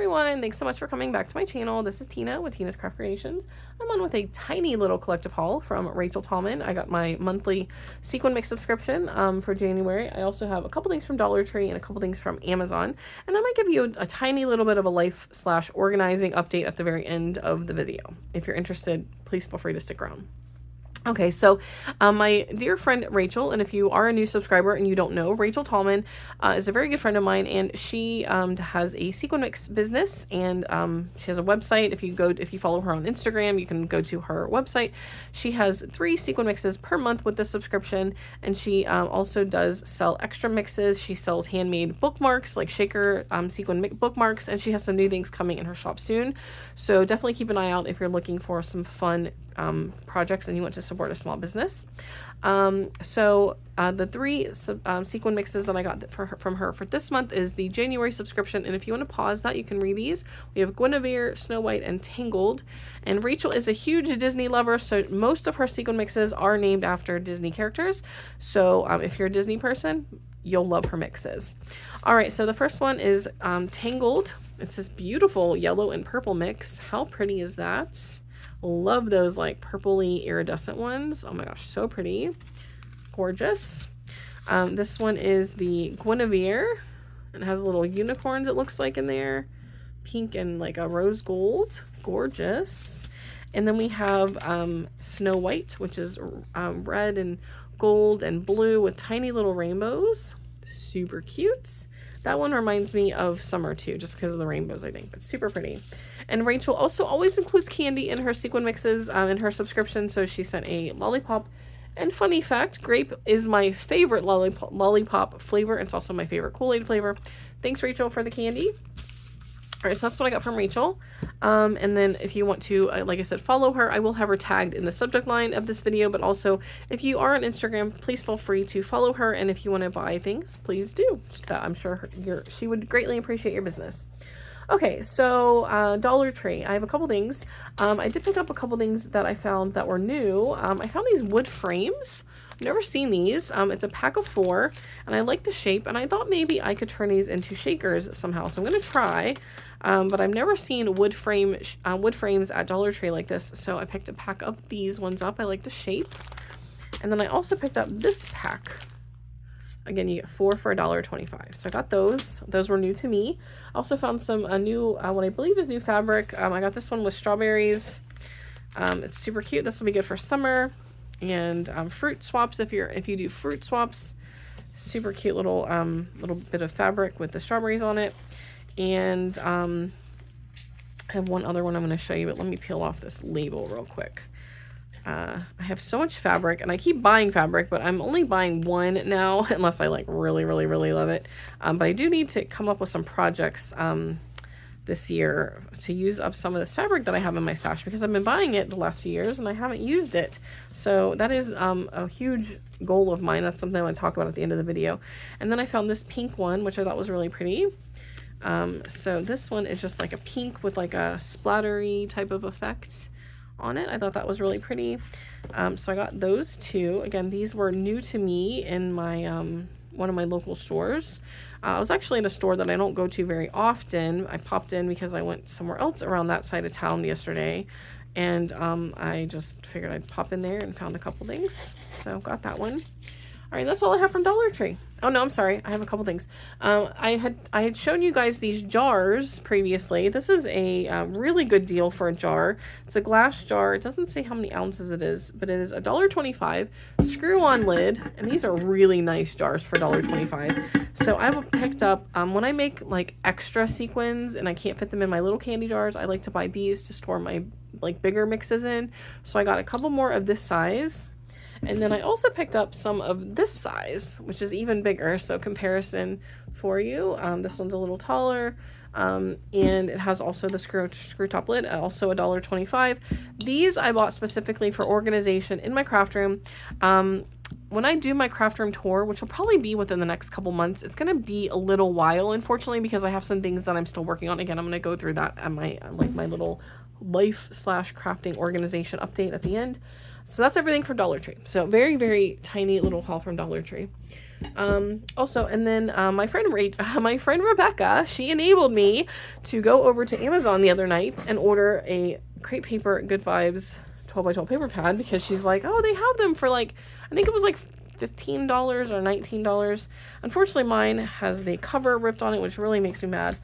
everyone, thanks so much for coming back to my channel. This is Tina with Tina's Craft Creations. I'm on with a tiny little collective haul from Rachel Tallman. I got my monthly Sequin Mix subscription for January. I also have a couple things from Dollar Tree and a couple things from Amazon. And I might give you a tiny little bit of a life/organizing update at the very end of the video. If you're interested, please feel free to stick around. Okay, so my dear friend Rachel, and if you are a new subscriber and you don't know, Rachel Tallman is a very good friend of mine, and she has a Sequin Mix business, and she has a website. If you follow her on Instagram, you can go to her website. She has 3 Sequin Mixes per month with the subscription, and she also does sell extra mixes. She sells handmade bookmarks, like shaker sequin bookmarks, and she has some new things coming in her shop soon. So definitely keep an eye out if you're looking for some fun projects and you want to support a small business. The 3 Sequin Mixes that I got from her for this month is the January subscription, and if you want to pause that, you can read these. We have Guinevere, Snow White, and Tangled. And Rachel is a huge Disney lover, so most of her Sequin Mixes are named after Disney characters. So if you're a Disney person, you'll love her mixes. All right, so the first one is Tangled. It's this beautiful yellow and purple mix. How pretty is that? Love those like purpley iridescent ones. Oh my gosh, so pretty. Gorgeous. This one is the Guinevere. It has little unicorns, it looks like, in there. Pink and like a rose gold. Gorgeous. And then we have Snow White, which is red and gold and blue with tiny little rainbows. Super cute. That one reminds me of summer too, just because of the rainbows, I think, but super pretty. And Rachel also always includes candy in her Sequin Mixes in her subscription, so she sent a lollipop. And funny fact, grape is my favorite lollipop flavor. It's also my favorite Kool-Aid flavor. Thanks, Rachel, for the candy. All right, so that's what I got from Rachel. And then if you want to, like I said, follow her, I will have her tagged in the subject line of this video. But also, if you are on Instagram, please feel free to follow her. And if you want to buy things, please do. I'm sure she would greatly appreciate your business. Okay, so Dollar Tree. I have a couple things. I did pick up a couple things that I found that were new. I found these wood frames. I've never seen these. It's a pack of 4, and I like the shape, and I thought maybe I could turn these into shakers somehow. So I'm going to try. But I've never seen wood frames at Dollar Tree like this, so I picked a pack of these ones up. I like the shape. And then I also picked up this pack. Again, you get 4 for $1.25. So I got those. Those were new to me. I also found some new, what I believe is new fabric. I got this one with strawberries. It's super cute. This will be good for summer. And fruit swaps if you do fruit swaps. Super cute little bit of fabric with the strawberries on it. And I have one other one I'm going to show you, but let me peel off this label real quick. I have so much fabric, and I keep buying fabric, but I'm only buying one now, unless I like really love it. But I do need to come up with some projects this year to use up some of this fabric that I have in my stash, because I've been buying it the last few years and I haven't used it. So that is a huge goal of mine. That's something I want to talk about at the end of the video. And then I found this pink one, which I thought was really pretty. So this one is just like a pink with like a splattery type of effect on it. I thought that was really pretty. So I got those 2. Again, these were new to me in my one of my local stores. I was actually in a store that I don't go to very often. I popped in because I went somewhere else around that side of town yesterday, and I just figured I'd pop in there and found a couple things. So got that one. All right, that's all I have from Dollar Tree. Oh no, I'm sorry. I have a couple things. I had shown you guys these jars previously. This is a really good deal for a jar. It's a glass jar. It doesn't say how many ounces it is, but it is $1.25. Screw-on lid, and these are really nice jars for $1.25. So I've picked up when I make like extra sequins and I can't fit them in my little candy jars, I like to buy these to store my like bigger mixes in. So I got a couple more of this size. And then I also picked up some of this size, which is even bigger. So comparison for you. This one's a little taller. And it has also the screw top lid, also $1.25. These I bought specifically for organization in my craft room. When I do my craft room tour, which will probably be within the next couple months, it's going to be a little while, unfortunately, because I have some things that I'm still working on. Again, I'm going to go through that at my little life/crafting organization update at the end. So that's everything from Dollar Tree. So very, very tiny little haul from Dollar Tree. Also, and then my friend Rebecca, she enabled me to go over to Amazon the other night and order a Crate Paper Good Vibes 12 by 12 paper pad, because she's like, oh, they have them for like, I think it was like $15 or $19. Unfortunately, mine has the cover ripped on it, which really makes me mad,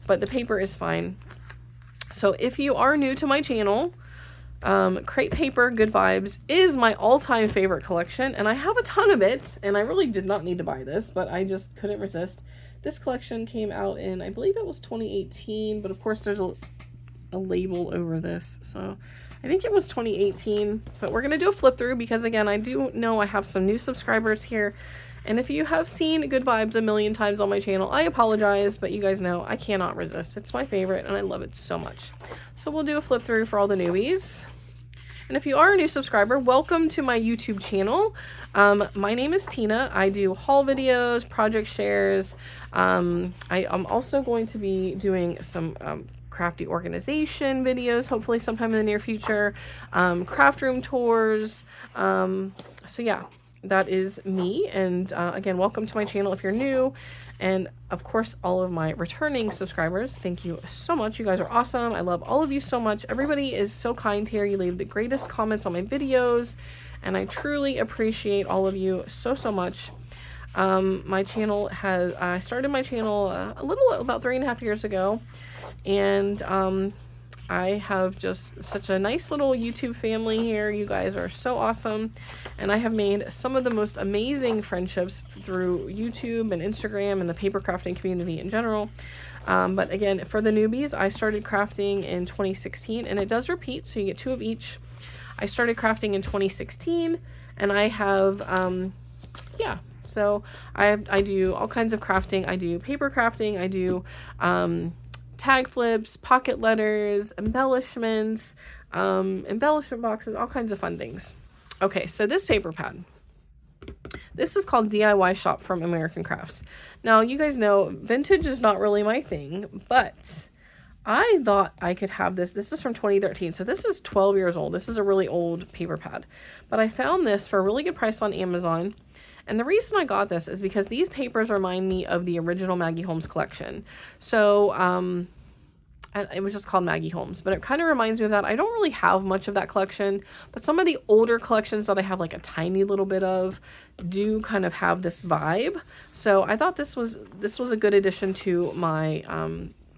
but the paper is fine. So if you are new to my channel, Crate Paper Good Vibes is my all-time favorite collection, and I have a ton of it, and I really did not need to buy this, but I just couldn't resist. This collection came out in, I believe it was 2018, but of course there's a label over this, so I think it was 2018, but we're going to do a flip through because, again, I do know I have some new subscribers here, and if you have seen Good Vibes a million times on my channel, I apologize, but you guys know I cannot resist. It's my favorite, and I love it so much. So we'll do a flip through for all the newbies. And if you are a new subscriber, welcome to my YouTube channel. My name is Tina. I do haul videos, project shares. I am also going to be doing some crafty organization videos, hopefully sometime in the near future, craft room tours. So yeah, that is me. And again, welcome to my channel if you're new. And of course, all of my returning subscribers, thank you so much. You guys are awesome. I love all of you so much. Everybody is so kind here. You leave the greatest comments on my videos, and I truly appreciate all of you so, so much. My channel has, I started my channel about 3.5 years ago, and I have just such a nice little YouTube family here. You guys are so awesome, and I have made some of the most amazing friendships through YouTube and Instagram and the paper crafting community in general. But again, for the newbies, I started crafting in 2016, and it does repeat, so you get 2 of each. I started crafting in 2016, and I have yeah, so I do all kinds of crafting. I do paper crafting, I do tag flips, pocket letters, embellishments, embellishment boxes, all kinds of fun things. Okay, so this paper pad, this is called DIY Shop from American Crafts. Now, you guys know vintage is not really my thing, but I thought I could have this. This is from 2013, so this is 12 years old. This is a really old paper pad, but I found this for a really good price on Amazon. And the reason I got this is because these papers remind me of the original Maggie Holmes collection. So, it was just called Maggie Holmes, but it kind of reminds me of that. I don't really have much of that collection, but some of the older collections that I have like a tiny little bit of do kind of have this vibe. So I thought this was a good addition to my,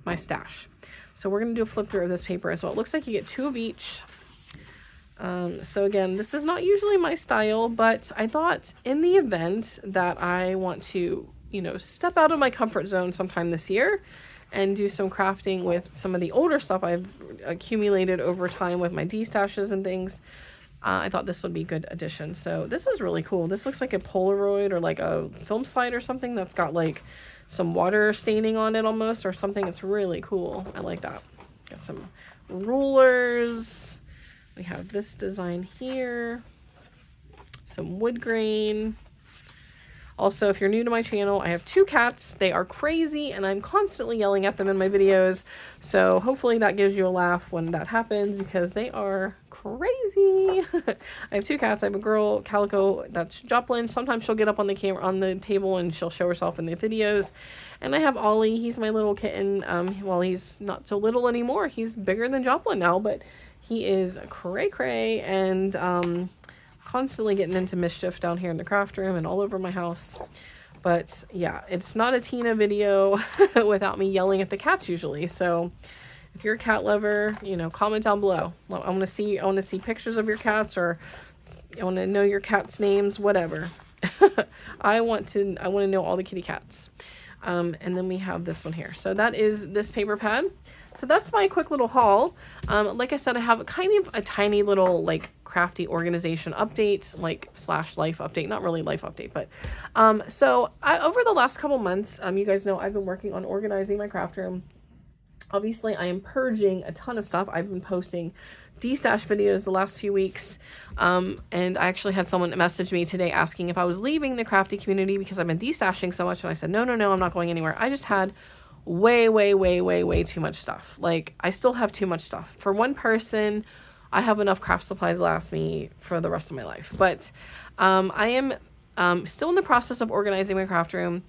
my stash. So we're going to do a flip through of this paper as well. It looks like you get 2 of each. So again, this is not usually my style, but I thought in the event that I want to, you know, step out of my comfort zone sometime this year and do some crafting with some of the older stuff I've accumulated over time with my D-stashes and things, I thought this would be a good addition. So this is really cool. This looks like a Polaroid or like a film slide or something that's got like some water staining on it almost or something. It's really cool. I like that. Got some rulers. We have this design here, some wood grain. Also, if you're new to my channel, I have 2 cats. They are crazy, and I'm constantly yelling at them in my videos. So hopefully that gives you a laugh when that happens, because they are crazy. I have 2 cats. I have a girl, Calico, that's Joplin. Sometimes she'll get up on the camera, on the table, and she'll show herself in the videos. And I have Ollie. He's my little kitten. Well, he's not so little anymore. He's bigger than Joplin now, but he is cray-cray and constantly getting into mischief down here in the craft room and all over my house. But yeah, it's not a Tina video without me yelling at the cats usually. So if you're a cat lover, you know, comment down below. I want to see pictures of your cats, or I want to know your cats' names, whatever. I want to know all the kitty cats. And then we have this one here. So that is this paper pad. So that's my quick little haul. Like I said, I have kind of a tiny little like crafty organization update, like / life update, not really life update, but so over the last couple months, you guys know I've been working on organizing my craft room. Obviously, I am purging a ton of stuff. I've been posting D-stash videos the last few weeks, and I actually had someone message me today asking if I was leaving the crafty community because I've been D-stashing so much, and I said no, I'm not going anywhere. I just had way too much stuff. Like, I still have too much stuff. For one person, I have enough craft supplies to last me for the rest of my life. But I am still in the process of organizing my craft room.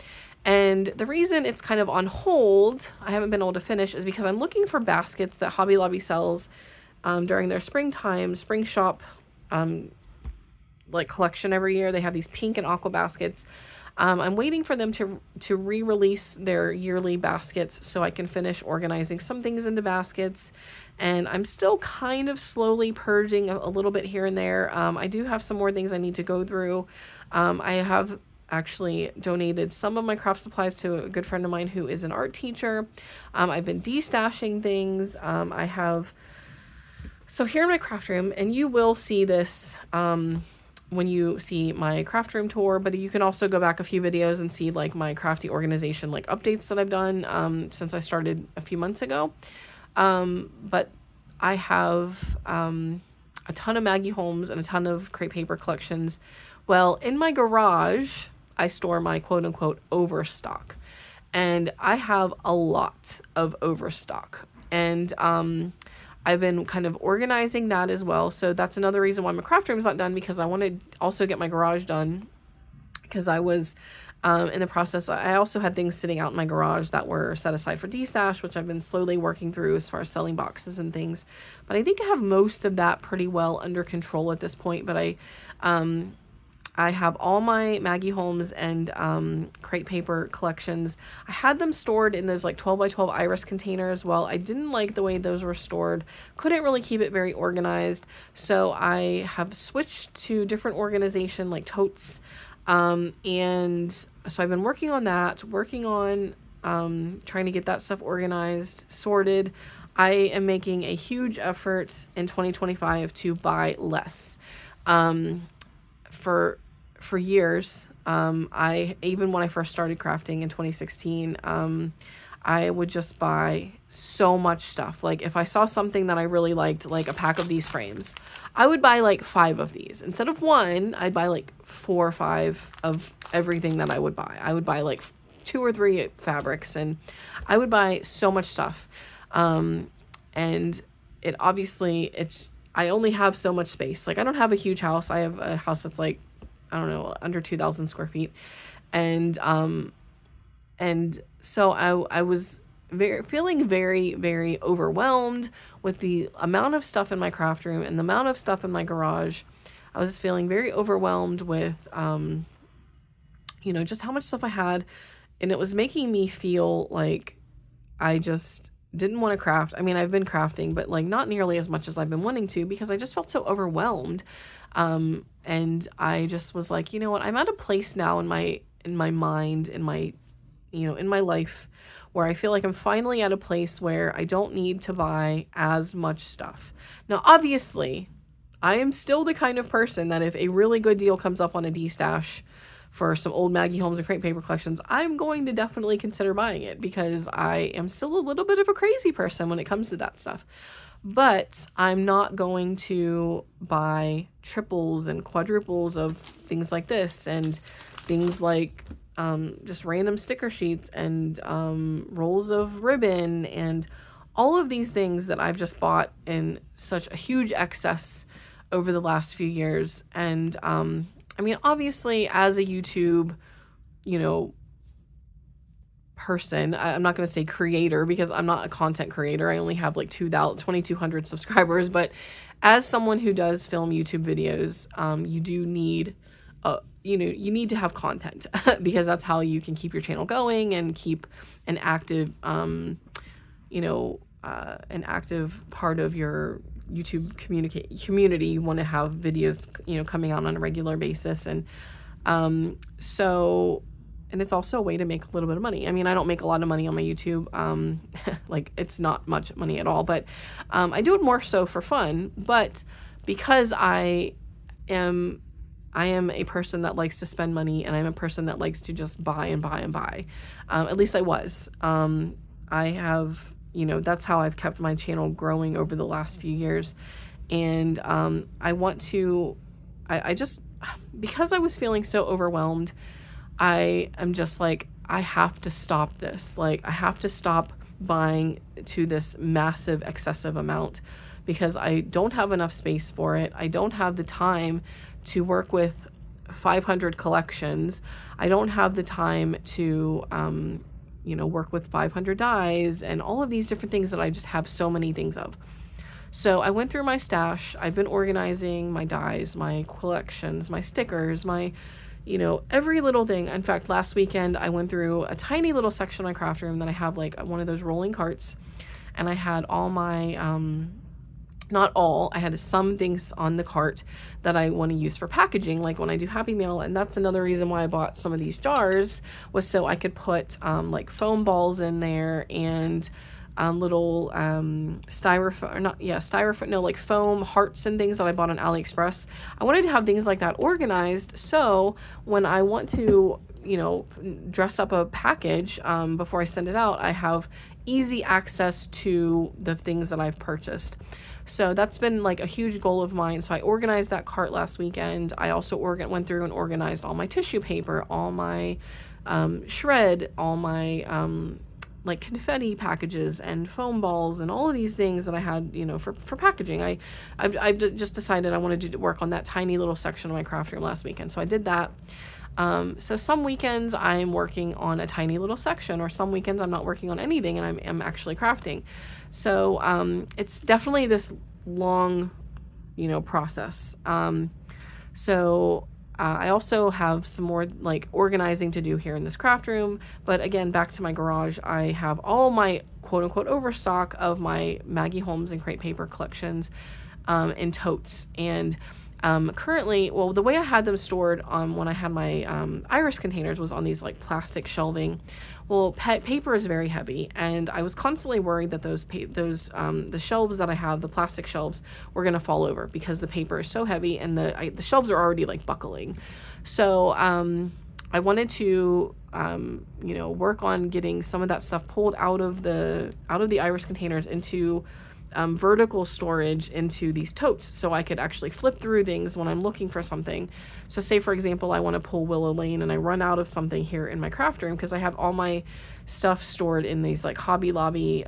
And the reason it's kind of on hold, I haven't been able to finish, is because I'm looking for baskets that Hobby Lobby sells during their spring shop like collection every year. They have these pink and aqua baskets. I'm waiting for them to re-release their yearly baskets so I can finish organizing some things into baskets. And I'm still kind of slowly purging a little bit here and there. I do have some more things I need to go through. I have actually donated some of my craft supplies to a good friend of mine who is an art teacher. I've been destashing things. So here in my craft room, and you will see this when you see my craft room tour, but you can also go back a few videos and see like my crafty organization like updates that I've done since I started a few months ago. But I have a ton of Maggie Holmes and a ton of crepe paper collections. Well, in my garage, I store my quote-unquote overstock, and I have a lot of overstock, and I've been kind of organizing that as well. So that's another reason why my craft room is not done, because I want to also get my garage done, because I was in the process. I also had things sitting out in my garage that were set aside for destash, which I've been slowly working through as far as selling boxes and things. But I think I have most of that pretty well under control at this point. But I have all my Maggie Holmes and crepe paper collections. I had them stored in those like 12 by 12 iris containers. Well, I didn't like the way those were stored. Couldn't really keep it very organized. So I have switched to different organization like totes. And so I've been working on that, working on trying to get that stuff organized, sorted. I am making a huge effort in 2025 to buy less. For years, even when I first started crafting in 2016, I would just buy so much stuff. Like if I saw something that I really liked, like a pack of these frames, I would buy like 5 of these. Instead of 1, I'd buy like 4 or 5 of everything that I would buy. I would buy like 2 or 3 fabrics, and I would buy so much stuff. And it obviously, I only have so much space. Like I don't have a huge house. I have a house that's like, I don't know, under 2,000 square feet. And so I was feeling very, very overwhelmed with the amount of stuff in my craft room and the amount of stuff in my garage. I was feeling very overwhelmed with, just how much stuff I had. And it was making me feel like I just didn't want to craft. I mean, I've been crafting, but like not nearly as much as I've been wanting to, because I just felt so overwhelmed. And I just was like, you know what, I'm at a place now in my mind, in my life, where I feel like I'm finally at a place where I don't need to buy as much stuff. Now, obviously, I am still the kind of person that if a really good deal comes up on a destash for some old Maggie Holmes and crepe paper collections, I'm going to definitely consider buying it, because I am still a little bit of a crazy person when it comes to that stuff. But I'm not going to buy triples and quadruples of things like this, and things like just random sticker sheets and rolls of ribbon and all of these things that I've just bought in such a huge excess over the last few years. And I mean, obviously, as a YouTube, person, I'm not going to say creator, because I'm not a content creator. I only have like 2,200 subscribers. But as someone who does film YouTube videos, you do need, you need to have content because that's how you can keep your channel going and keep an active, an active part of your YouTube community. You want to have videos, coming out on a regular basis. And and it's also a way to make a little bit of money. I mean, I don't make a lot of money on my YouTube. Like it's not much money at all, but I do it more so for fun. But because I am a person that likes to spend money, and I'm a person that likes to just buy and buy and buy. At least I was. I have, that's how I've kept my channel growing over the last few years. And I want to, because I was feeling so overwhelmed, I am just like, I have to stop this. Like, I have to stop buying to this massive, excessive amount, because I don't have enough space for it. I don't have the time to work with 500 collections. I don't have the time to, work with 500 dies and all of these different things that I just have so many things of. So I went through my stash. I've been organizing my dies, my collections, my stickers, my, every little thing. In fact, last weekend I went through a tiny little section of my craft room that I have like one of those rolling carts, and I had all my, not all, I had some things on the cart that I want to use for packaging, like when I do Happy Meal. And that's another reason why I bought some of these jars, was so I could put like foam balls in there and little like foam hearts and things that I bought on AliExpress. I wanted to have things like that organized, so when I want to, dress up a package before I send it out, I have easy access to the things that I've purchased. So that's been like a huge goal of mine. So I organized that cart last weekend. I also went through and organized all my tissue paper, all my shred, all my like confetti packages and foam balls and all of these things that I had, for packaging. I just decided I wanted to work on that tiny little section of my craft room last weekend. So I did that. So some weekends I'm working on a tiny little section, or some weekends I'm not working on anything and I'm actually crafting. So it's definitely this long, process. I also have some more like organizing to do here in this craft room. But again, back to my garage, I have all my quote unquote overstock of my Maggie Holmes and Crate Paper collections in totes. And currently, the way I had them stored when I had my iris containers was on these like plastic shelving. Well, paper is very heavy, and I was constantly worried that the shelves that I have, the plastic shelves, were gonna fall over because the paper is so heavy, and the shelves are already like buckling. So I wanted to work on getting some of that stuff pulled out of the iris containers into vertical storage into these totes, so I could actually flip through things when I'm looking for something. So say, for example, I want to pull Willow Lane and I run out of something here in my craft room, because I have all my stuff stored in these like Hobby Lobby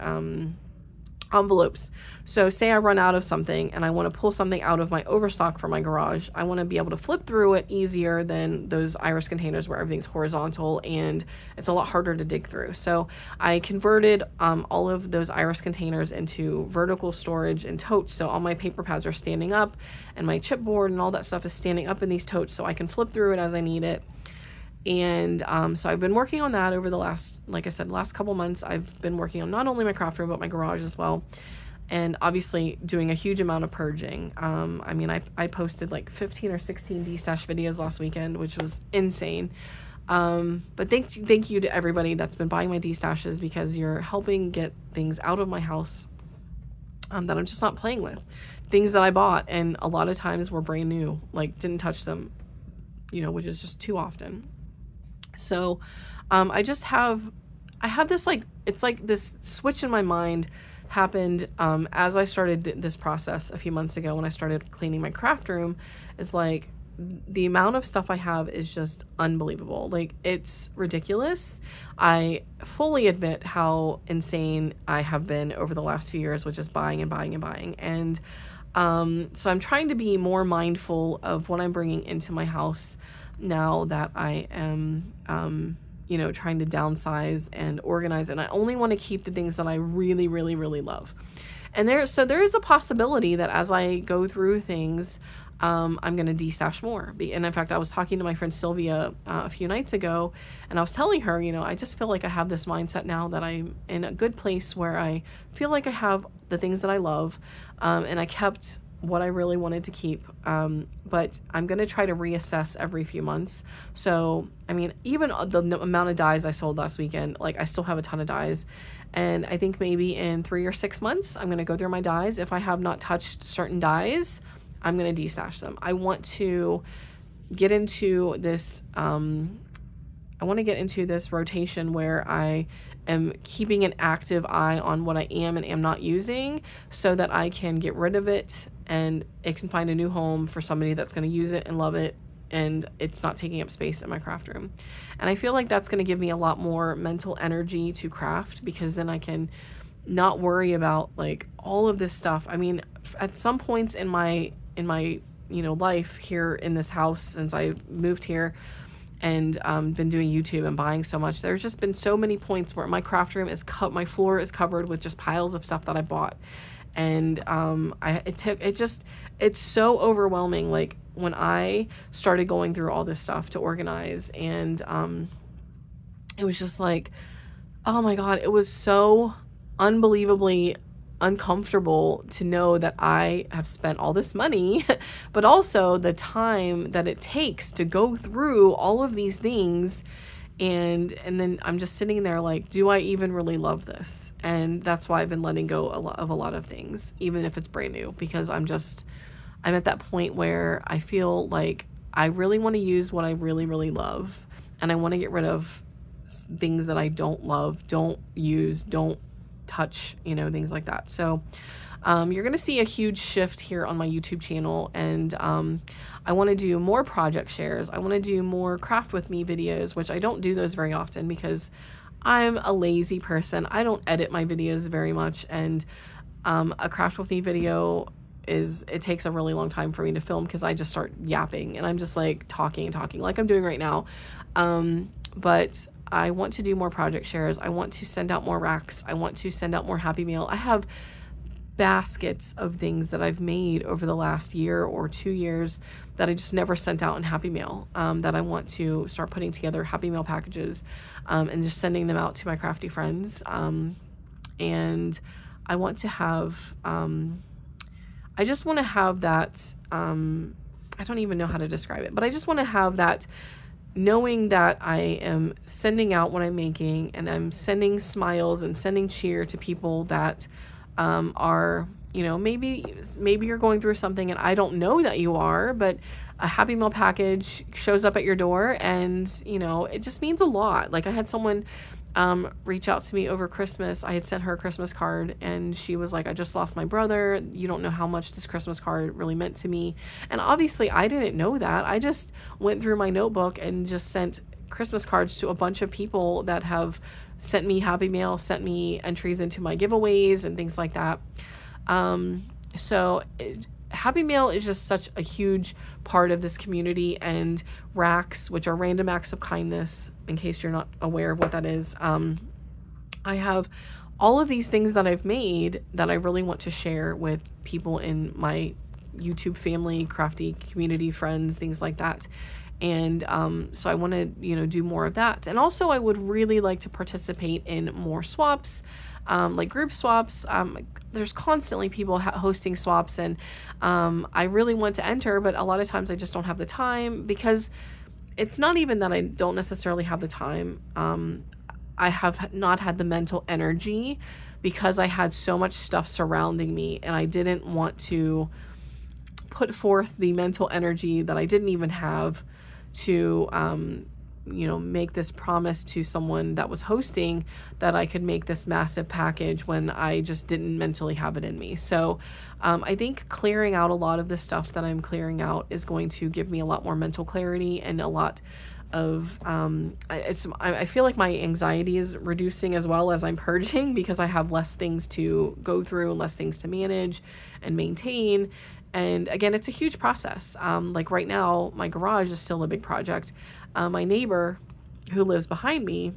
envelopes. So say I run out of something and I want to pull something out of my overstock from my garage. I want to be able to flip through it easier than those iris containers where everything's horizontal and it's a lot harder to dig through. So I converted all of those iris containers into vertical storage and totes. So all my paper pads are standing up, and my chipboard and all that stuff is standing up in these totes, so I can flip through it as I need it. And so I've been working on that over the last couple months. I've been working on not only my craft room, but my garage as well. And obviously doing a huge amount of purging. I posted like 15 or 16 D-stash videos last weekend, which was insane. But thank you to everybody that's been buying my D-stashes, because you're helping get things out of my house that I'm just not playing with. Things that I bought, and a lot of times were brand new, like didn't touch them, which is just too often. So I have this like, it's like this switch in my mind happened as I started this process a few months ago when I started cleaning my craft room. Is like, the amount of stuff I have is just unbelievable. Like, it's ridiculous. I fully admit how insane I have been over the last few years with just buying and buying and buying. And so I'm trying to be more mindful of what I'm bringing into my house now that I am, trying to downsize and organize. And I only want to keep the things that I really, really, really love. And there is a possibility that as I go through things, I'm going to de-stash more. And in fact, I was talking to my friend Sylvia a few nights ago, and I was telling her, I just feel like I have this mindset now that I'm in a good place where I feel like I have the things that I love, and I kept what I really wanted to keep. But I'm going to try to reassess every few months. So, even the amount of dies I sold last weekend, like, I still have a ton of dies. And I think maybe in 3 or 6 months, I'm going to go through my dies. If I have not touched certain dies, I'm going to de-stash them. I want to get into this, rotation where I am keeping an active eye on what I am and am not using, so that I can get rid of it and it can find a new home for somebody that's going to use it and love it, and it's not taking up space in my craft room. And I feel like that's going to give me a lot more mental energy to craft, because then I can not worry about like all of this stuff. at some points in my life here in this house since I moved here and been doing YouTube and buying so much, there's just been so many points where my craft room is my floor is covered with just piles of stuff that I bought. And it's so overwhelming. Like when I started going through all this stuff to organize, and it was just like, oh my God, it was so unbelievably uncomfortable to know that I have spent all this money, but also the time that it takes to go through all of these things. And then I'm just sitting there like, do I even really love this? And that's why I've been letting go of a lot of things, even if it's brand new, because I'm at that point where I feel like I really want to use what I really, really love. And I want to get rid of things that I don't love, don't use, don't touch, things like that. So you're going to see a huge shift here on my YouTube channel, and I want to do more project shares. I want to do more craft with me videos, which I don't do those very often because I'm a lazy person. I don't edit my videos very much, and a craft with me video it takes a really long time for me to film because I just start yapping and I'm just like talking like I'm doing right now. But I want to do more project shares. I want to send out more racks. I want to send out more Happy Mail. I have baskets of things that I've made over the last year or 2 years that I just never sent out in Happy Mail, that I want to start putting together Happy Mail packages and just sending them out to my crafty friends. And I want to have, I just want to have that, I don't even know how to describe it, but I just want to have that knowing that I am sending out what I'm making, and I'm sending smiles and sending cheer to people that are, maybe you're going through something and I don't know that you are, but a Happy Mail package shows up at your door, and it just means a lot. Like I had someone reach out to me over Christmas. I had sent her a Christmas card, and she was like, I just lost my brother. You don't know how much this Christmas card really meant to me. And obviously I didn't know that. I just went through my notebook and just sent Christmas cards to a bunch of people that have sent me Happy Mail, sent me entries into my giveaways and things like that. Happy Mail is just such a huge part of this community, and racks, which are random acts of kindness, in case you're not aware of what that is. I have all of these things that I've made that I really want to share with people in my YouTube family, crafty community, friends, things like that. And so I want to, do more of that. And also I would really like to participate in more swaps, like group swaps. There's constantly people hosting swaps, and I really want to enter, but a lot of times I just don't have the time, because it's not even that I don't necessarily have the time. I have not had the mental energy because I had so much stuff surrounding me, and I didn't want to put forth the mental energy that I didn't even have to make this promise to someone that was hosting that I could make this massive package when I just didn't mentally have it in me. So I think clearing out a lot of the stuff that I'm clearing out is going to give me a lot more mental clarity, and a lot of I feel like my anxiety is reducing as well as I'm purging, because I have less things to go through and less things to manage and maintain. And again, it's a huge process. Like right now, my garage is still a big project. My neighbor who lives behind me,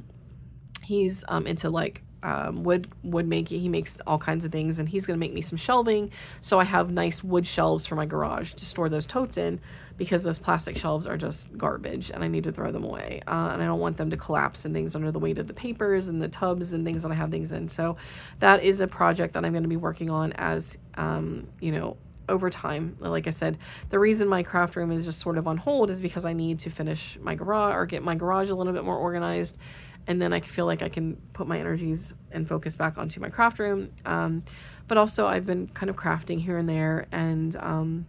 he's into like wood making. He makes all kinds of things, and he's going to make me some shelving. So I have nice wood shelves for my garage to store those totes in, because those plastic shelves are just garbage and I need to throw them away. And I don't want them to collapse and things under the weight of the papers and the tubs and things that I have things in. So that is a project that I'm going to be working on as, over time. Like I said, the reason my craft room is just sort of on hold is because I need to finish my garage, or get my garage a little bit more organized, and then I feel like I can put my energies and focus back onto my craft room. But also I've been kind of crafting here and there, and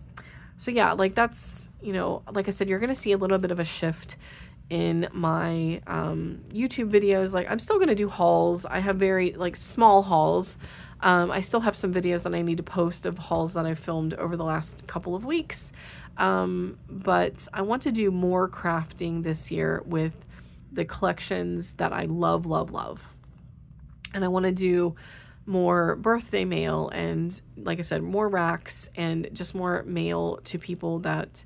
so yeah, like that's, like I said, you're gonna see a little bit of a shift in my YouTube videos. Like I'm still gonna do hauls. I have very small hauls. I still have some videos that I need to post of hauls that I've filmed over the last couple of weeks. But I want to do more crafting this year with the collections that I love, love, love. And I want to do more birthday mail and, like I said, more racks and just more mail to people that,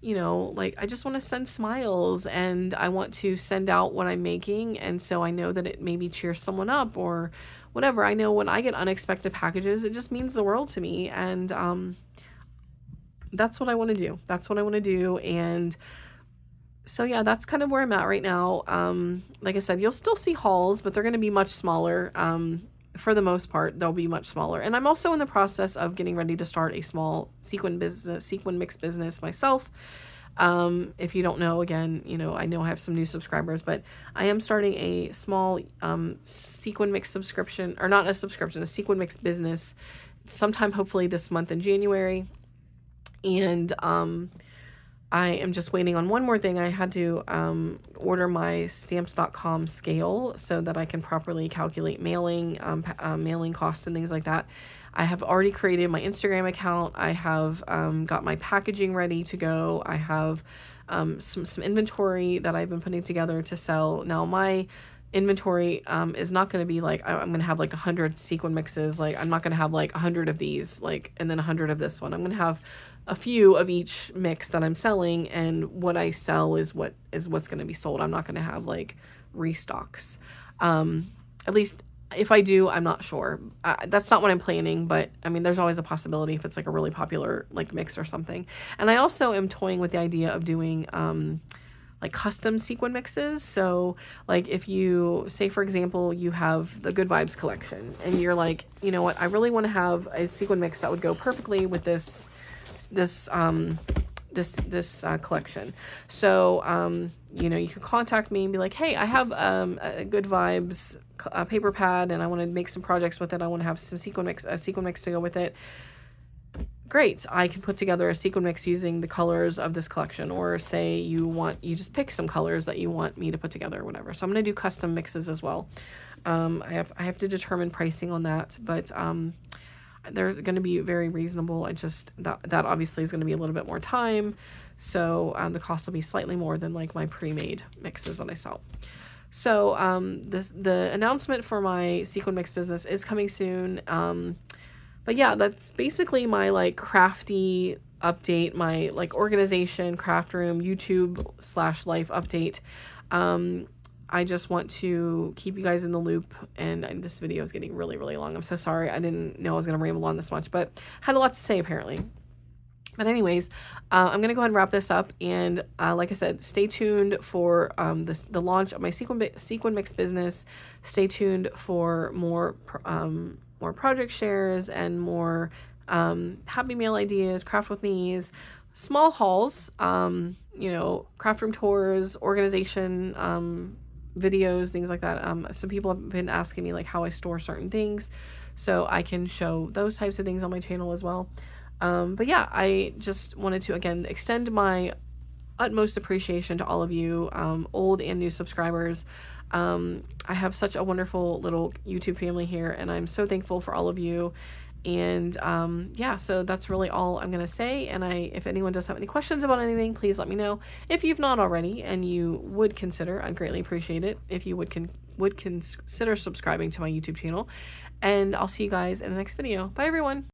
you know, like I just want to send smiles and I want to send out what I'm making. And so I know that it maybe cheers someone up or whatever. I know when I get unexpected packages, it just means the world to me. And that's what I want to do. That's what I want to do. And so yeah, that's kind of where I'm at right now. Like I said, you'll still see hauls, but they're going to be much smaller. For the most part, they'll be much smaller. And I'm also in the process of getting ready to start a small sequin mix business myself. If you don't know, again, you know I have some new subscribers, but I am starting a small sequin mix subscription, or not a subscription, a sequin mix business sometime hopefully this month in January. And I am just waiting on one more thing. I had to order my stamps.com scale so that I can properly calculate mailing, mailing costs and things like that. I have already created my Instagram account. I have got my packaging ready to go. I have some inventory that I've been putting together to sell. Now my inventory is not going to be like, I'm going to have like 100 sequin mixes. Like I'm not going to have like 100 of these, like, and then 100 of this one. I'm going to have a few of each mix that I'm selling, and what I sell is what's going to be sold. I'm not going to have like restocks. At least if I do, I'm not sure. That's not what I'm planning, but I mean, there's always a possibility if it's like a really popular like mix or something. And I also am toying with the idea of doing like custom sequin mixes. So like if you say, for example, you have the Good Vibes collection and you're like, you know what, I really want to have a sequin mix that would go perfectly with this collection. So you know, you can contact me and be like, hey, I have a Good Vibes paper pad and I want to make some projects with it. I want to have some sequin mix to go with it. Great, I can put together a sequin mix using the colors of this collection. Or say you just pick some colors that you want me to put together or whatever. So I'm going to do custom mixes as well. I have to determine pricing on that, but they're going to be very reasonable. I just, that obviously is going to be a little bit more time. So the cost will be slightly more than like my pre-made mixes that I sell. So the announcement for my sequin mix business is coming soon. But yeah, that's basically my like crafty update, my like organization, craft room, YouTube/life update. I just want to keep you guys in the loop, and this video is getting really, really long. I'm so sorry. I didn't know I was going to ramble on this much, but had a lot to say apparently. But anyways, I'm going to go ahead and wrap this up. And like I said, stay tuned for the launch of my sequin mix business. Stay tuned for more project shares and more happy mail ideas, craft with me's, small hauls, you know, craft room tours, organization videos, things like that. Some people have been asking me like how I store certain things, so I can show those types of things on my channel as well. But yeah, I just wanted to again extend my utmost appreciation to all of you, old and new subscribers. I have such a wonderful little YouTube family here, and I'm so thankful for all of you. And yeah, so that's really all I'm gonna say. And if anyone does have any questions about anything, please let me know. If you've not already and you would consider, I'd greatly appreciate it if you would consider subscribing to my YouTube channel. And I'll see you guys in the next video. Bye everyone.